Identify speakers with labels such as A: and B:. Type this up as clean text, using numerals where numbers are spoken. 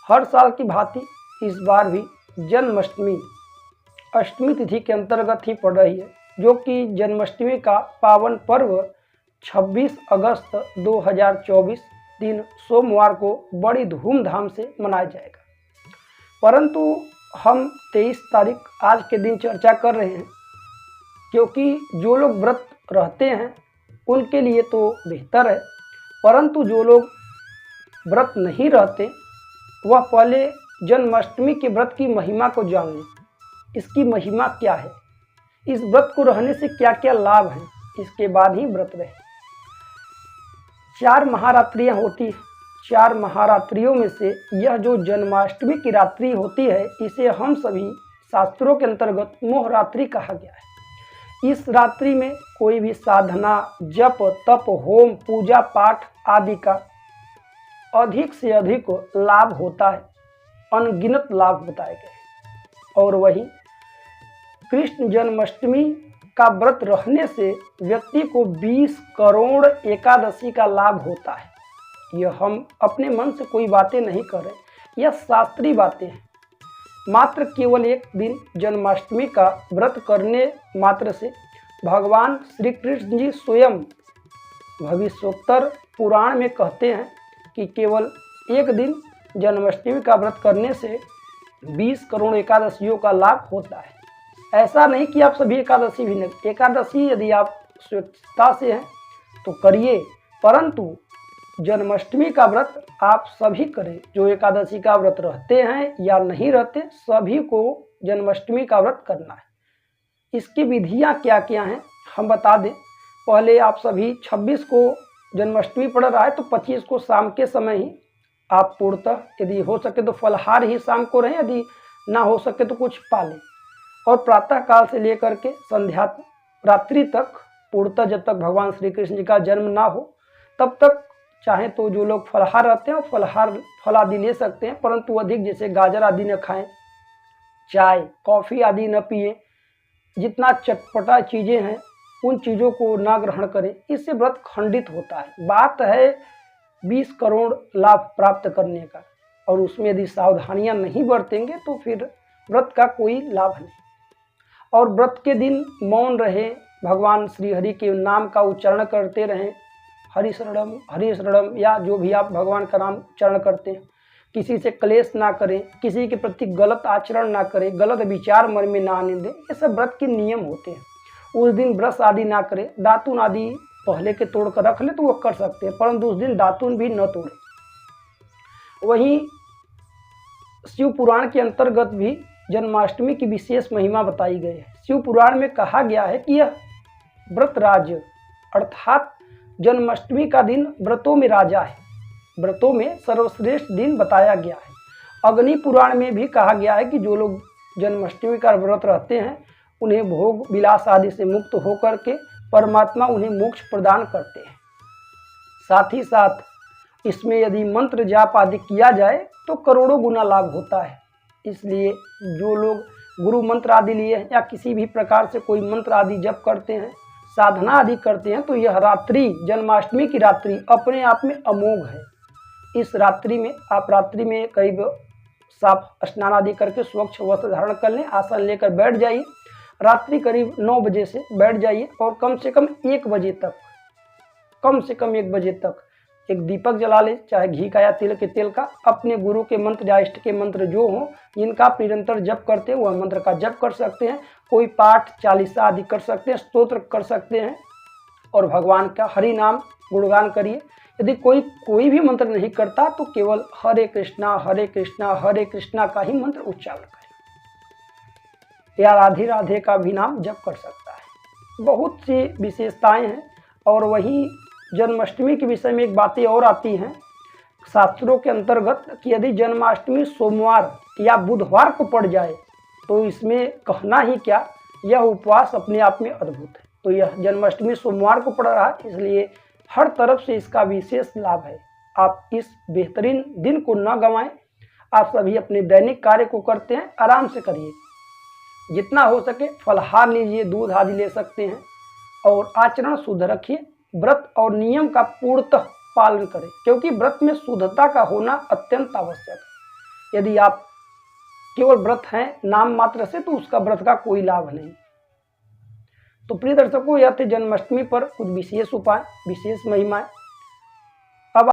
A: हर साल की भांति इस बार भी जन्माष्टमी अष्टमी तिथि के अंतर्गत ही पड़ रही है, जो कि जन्माष्टमी का पावन पर्व 26 अगस्त 2024 दिन सोमवार को बड़ी धूमधाम से मनाया जाएगा। परंतु हम 23 तारीख आज के दिन चर्चा कर रहे हैं, क्योंकि जो लोग व्रत रहते हैं उनके लिए तो बेहतर है, परंतु जो लोग व्रत नहीं रहते वह पहले जन्माष्टमी के व्रत की महिमा को जान लें। इसकी महिमा क्या है, इस व्रत को रहने से क्या क्या लाभ हैं, इसके बाद ही व्रत रहे। 4 महारात्रियाँ होती हैं। 4 महारात्रियों में से यह जो जन्माष्टमी की रात्रि होती है, इसे हम सभी शास्त्रों के अंतर्गत मोह रात्रि कहा गया है। इस रात्रि में कोई भी साधना, जप, तप, होम, पूजा पाठ आदि का अधिक से अधिक लाभ होता है। अनगिनत लाभ बताए गए। और वही कृष्ण जन्माष्टमी का व्रत रहने से व्यक्ति को 20 करोड़ एकादशी का लाभ होता है। यह हम अपने मन से कोई बातें नहीं कर रहे, यह शास्त्रीय बातें हैं। मात्र केवल एक दिन जन्माष्टमी का व्रत करने मात्र से भगवान श्री कृष्ण जी स्वयं भविष्योत्तर पुराण में कहते हैं कि केवल एक दिन जन्माष्टमी का व्रत करने से 20 करोड़ एकादशियों का लाभ होता है। ऐसा नहीं कि आप सभी एकादशी भी नहीं, एकादशी यदि आप स्वेच्छा से हैं तो करिए, परंतु जन्माष्टमी का व्रत आप सभी करें। जो एकादशी का व्रत रहते हैं या नहीं रहते, सभी को जन्माष्टमी का व्रत करना है। इसकी विधियां क्या क्या हैं हम बता दें। पहले आप सभी 26 को जन्माष्टमी पड़ रहा है तो 25 को शाम के समय ही आप पूर्णतः यदि हो सके तो फलहार ही शाम को रहें, यदि ना हो सके तो कुछ पालें। और प्रातः काल से लेकर के संध्या रात्रि तक पूर्णतः जब तक भगवान श्री कृष्ण जी का जन्म ना हो तब तक चाहे तो जो लोग फलहार रहते हैं फलहार फल आदि ले सकते हैं, परंतु अधिक जैसे गाजर आदि न खाएं, चाय कॉफ़ी आदि न पिए, जितना चटपटा चीज़ें हैं उन चीज़ों को ना ग्रहण करें। इससे व्रत खंडित होता है। बात है 20 करोड़ लाभ प्राप्त करने का, और उसमें यदि सावधानियां नहीं बरतेंगे तो फिर व्रत का कोई लाभ नहीं। और व्रत के दिन मौन रहे, भगवान श्री हरि के नाम का उच्चारण करते रहें, हरि शरणम या जो भी आप भगवान का नाम उच्चारण करते हैं। किसी से क्लेश ना करें, किसी के प्रति गलत आचरण ना करें, गलत विचार मन में ना आने दें। ये सब व्रत के नियम होते हैं। उस दिन ब्रश आदि ना करें, दातुन आदि पहले के तोड़ कर रख ले तो वो कर सकते हैं, परंतु उस दिन दातुन भी न तोड़ें। वहीं शिव पुराण के अंतर्गत भी जन्माष्टमी की विशेष महिमा बताई गई है। शिव पुराण में कहा गया है कि यह व्रतराज अर्थात जन्माष्टमी का दिन व्रतों में राजा है, व्रतों में सर्वश्रेष्ठ दिन बताया गया है। अग्नि पुराण में भी कहा गया है कि जो लोग जन्माष्टमी का व्रत रहते हैं उन्हें भोग विलास आदि से मुक्त होकर के परमात्मा उन्हें मोक्ष प्रदान करते हैं। साथ ही साथ इसमें यदि मंत्र जाप आदि किया जाए तो करोड़ों गुना लाभ होता है। इसलिए जो लोग गुरु मंत्र आदि लिए हैं या किसी भी प्रकार से कोई मंत्र आदि जप करते हैं, साधना आदि करते हैं, तो यह रात्रि जन्माष्टमी की रात्रि अपने आप में अमोघ है। इस रात्रि में आप रात्रि में करीब साफ स्नान आदि करके स्वच्छ वस्त्र धारण कर लें, आसन लेकर बैठ जाइए। रात्रि करीब 9 बजे से बैठ जाइए और कम से कम 1 बजे तक, कम से कम 1 बजे तक एक दीपक जला लें, चाहे घी का या तिल के तेल का। अपने गुरु के मंत्र या इष्ट के मंत्र जो हों, जिनका आप निरंतर जप करते हैं, वह मंत्र का जप कर सकते हैं। कोई पाठ चालीसा आदि कर सकते हैं, स्तोत्र कर सकते हैं और भगवान का हरि नाम गुणगान करिए। यदि कोई भी मंत्र नहीं करता तो केवल हरे कृष्णा का ही मंत्र उच्चारण करें, या राधे राधे का भी नाम जप कर सकता है। बहुत सी विशेषताएं हैं। और वहीं जन्माष्टमी के विषय में एक बातें और आती हैं शास्त्रों के अंतर्गत कि यदि जन्माष्टमी सोमवार या बुधवार को पड़ जाए तो इसमें कहना ही क्या, यह उपवास अपने आप में अद्भुत है। तो यह जन्माष्टमी सोमवार को पड़ रहा है, इसलिए हर तरफ से इसका विशेष लाभ है। आप इस बेहतरीन दिन को न गंवाएं। आप सभी अपने दैनिक कार्य को करते हैं, आराम से करिए। जितना हो सके फलहार लीजिए, दूध आदि ले सकते हैं और आचरण शुद्ध रखिए। व्रत और नियम का पूर्णतः पालन करें, क्योंकि व्रत में शुद्धता का होना अत्यंत आवश्यक है। यदि आप केवल व्रत हैं नाम मात्र से, तो उसका व्रत का कोई लाभ नहीं। तो प्रिय दर्शकों, यह थे जन्माष्टमी पर कुछ विशेष उपाय, विशेष महिमाएं।